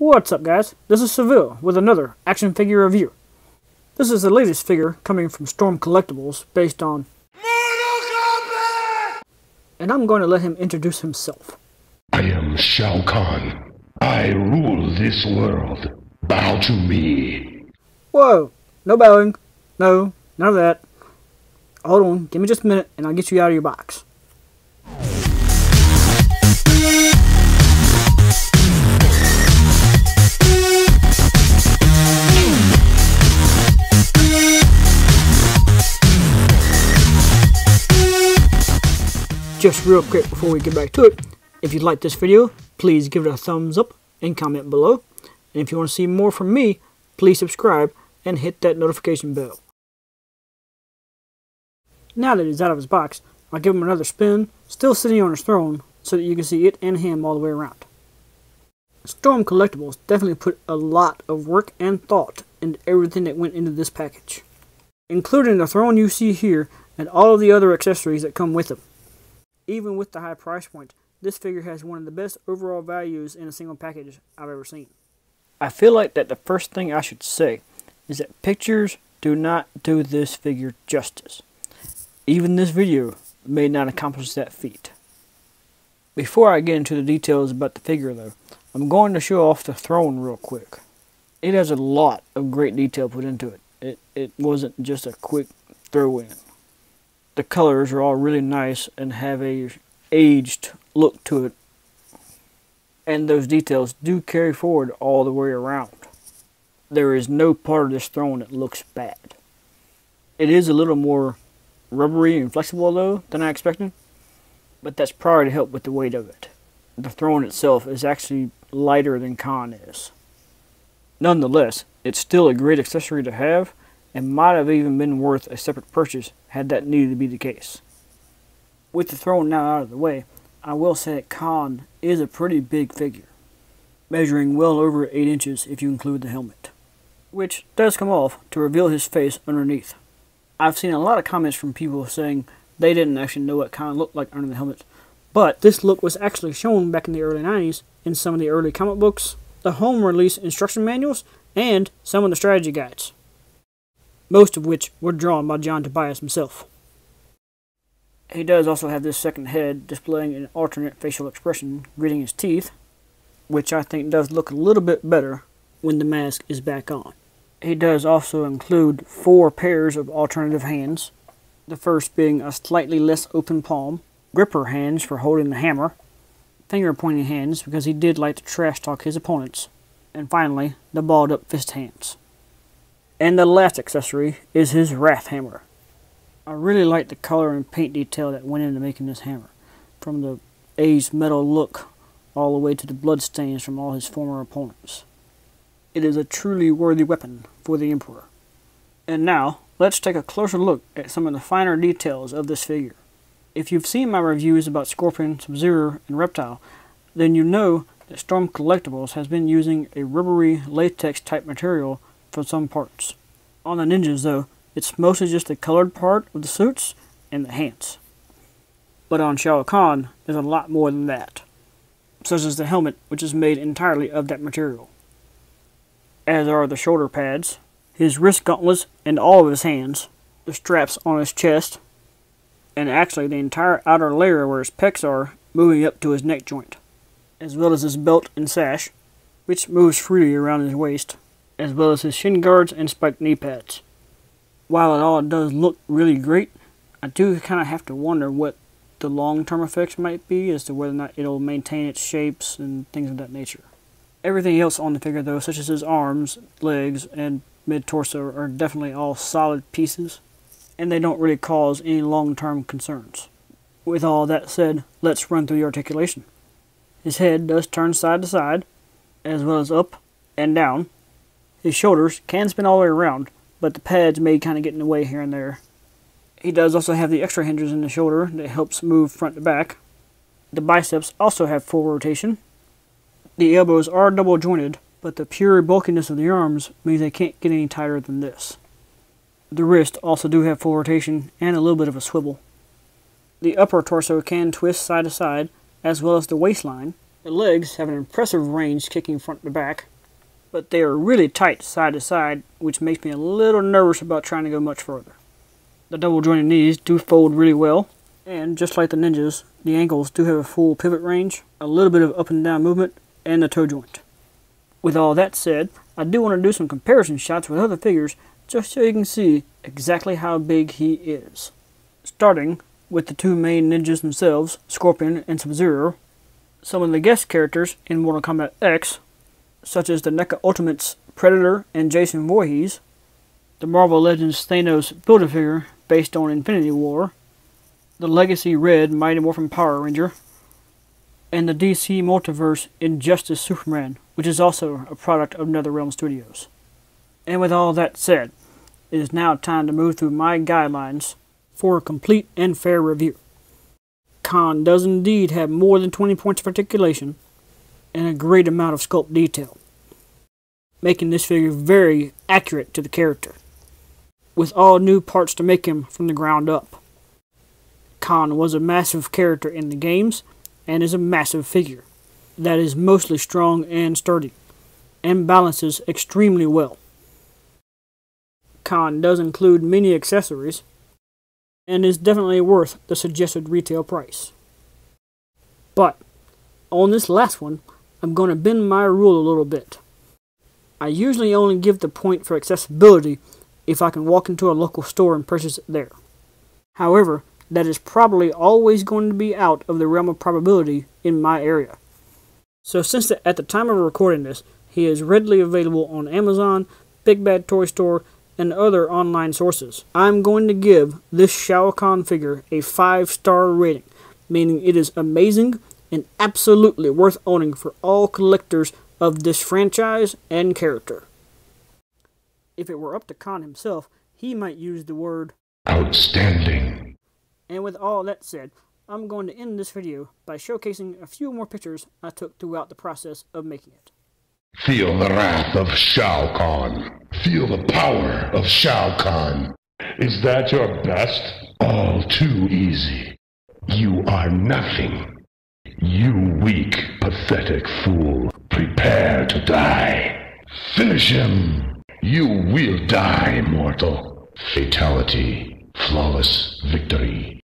What's up, guys? This is Seville with another action figure review. This is the latest figure coming from Storm Collectibles based on Mortal Kombat! And I'm going to let him introduce himself. I am Shao Kahn. I rule this world. Bow to me. Whoa! No bowing. No, none of that. Hold on, give me just a minute and I'll get you out of your box. Just real quick before we get back to it, if you like this video, please give it a thumbs up and comment below. And if you want to see more from me, please subscribe and hit that notification bell. Now that he's out of his box, I'll give him another spin, still sitting on his throne, so that you can see it and him all the way around. Storm Collectibles definitely put a lot of work and thought into everything that went into this package, including the throne you see here and all of the other accessories that come with it. Even with the high price point, this figure has one of the best overall values in a single package I've ever seen. I feel like that the first thing I should say is that pictures do not do this figure justice. Even this video may not accomplish that feat. Before I get into the details about the figure though, I'm going to show off the throne real quick. It has a lot of great detail put into it. It wasn't just a quick throw in. The colors are all really nice and have a aged look to it. And those details do carry forward all the way around. There is no part of this throne that looks bad. It is a little more rubbery and flexible though than I expected, but that's probably to help with the weight of it. The throne itself is actually lighter than Kahn is. Nonetheless, it's still a great accessory to have, and might have even been worth a separate purchase had that needed to be the case. With the throne now out of the way, I will say that Kahn is a pretty big figure, measuring well over 8 inches if you include the helmet, which does come off to reveal his face underneath. I've seen a lot of comments from people saying they didn't actually know what Kahn looked like under the helmet, but this look was actually shown back in the early 90s in some of the early comic books, the home release instruction manuals, and some of the strategy guides, most of which were drawn by John Tobias himself. He does also have this second head displaying an alternate facial expression, gritting his teeth, which I think does look a little bit better when the mask is back on. He does also include 4 pairs of alternative hands, the first being a slightly less open palm, gripper hands for holding the hammer, finger pointing hands because he did like to trash talk his opponents, and finally the balled up fist hands. And the last accessory is his wrath hammer. I really like the color and paint detail that went into making this hammer, from the aged metal look all the way to the blood stains from all his former opponents. It is a truly worthy weapon for the Emperor. And now, let's take a closer look at some of the finer details of this figure. If you've seen my reviews about Scorpion, Sub-Zero, and Reptile, then you know that Storm Collectibles has been using a rubbery latex type material for some parts. On the ninjas though, it's mostly just the colored part of the suits and the hands. But on Shao Kahn, there's a lot more than that, such as the helmet, which is made entirely of that material, as are the shoulder pads, his wrist gauntlets and all of his hands, the straps on his chest, and actually the entire outer layer where his pecs are moving up to his neck joint, as well as his belt and sash, which moves freely around his waist, as well as his shin guards and spiked knee pads. While it all does look really great, I do kind of have to wonder what the long-term effects might be as to whether or not it'll maintain its shapes and things of that nature. Everything else on the figure though, such as his arms, legs, and mid-torso, are definitely all solid pieces, and they don't really cause any long-term concerns. With all that said, let's run through the articulation. His head does turn side to side, as well as up and down. His shoulders can spin all the way around, but the pads may kind of get in the way here and there. He does also have the extra hinges in the shoulder that helps move front to back. The biceps also have full rotation. The elbows are double jointed, but the pure bulkiness of the arms means they can't get any tighter than this. The wrists also do have full rotation and a little bit of a swivel. The upper torso can twist side to side, as well as the waistline. The legs have an impressive range kicking front to back, but they are really tight side to side, which makes me a little nervous about trying to go much further. The double jointed knees do fold really well, and just like the ninjas, the ankles do have a full pivot range, a little bit of up and down movement, and the toe joint. With all that said, I do want to do some comparison shots with other figures just so you can see exactly how big he is. Starting with the two main ninjas themselves, Scorpion and Sub-Zero, some of the guest characters in Mortal Kombat X, such as the NECA Ultimates Predator and Jason Voorhees, the Marvel Legends Thanos Build-A-Figure based on Infinity War, the Legacy Red Mighty Morphin Power Ranger, and the DC Multiverse Injustice Superman, which is also a product of NetherRealm Studios. And with all that said, it is now time to move through my guidelines for a complete and fair review. Kahn does indeed have more than 20 points of articulation and a great amount of sculpt detail, making this figure very accurate to the character, with all new parts to make him from the ground up. Kahn was a massive character in the games, and is a massive figure that is mostly strong and sturdy, and balances extremely well. Kahn does include many accessories, and is definitely worth the suggested retail price. But, on this last one, I'm going to bend my rule a little bit. I usually only give the point for accessibility if I can walk into a local store and purchase it there. However, that is probably always going to be out of the realm of probability in my area. So since at the time of recording this, he is readily available on Amazon, Big Bad Toy Store, and other online sources, I'm going to give this Shao Kahn figure a 5-star rating, meaning it is amazing and absolutely worth owning for all collectors of this franchise and character. If it were up to Kahn himself, he might use the word outstanding. And with all that said, I'm going to end this video by showcasing a few more pictures I took throughout the process of making it. Feel the wrath of Shao Kahn. Feel the power of Shao Kahn. Is that your best? All too easy. You are nothing. You weak, pathetic fool. Prepare to die. Finish him. You will die, mortal. Fatality. Flawless victory.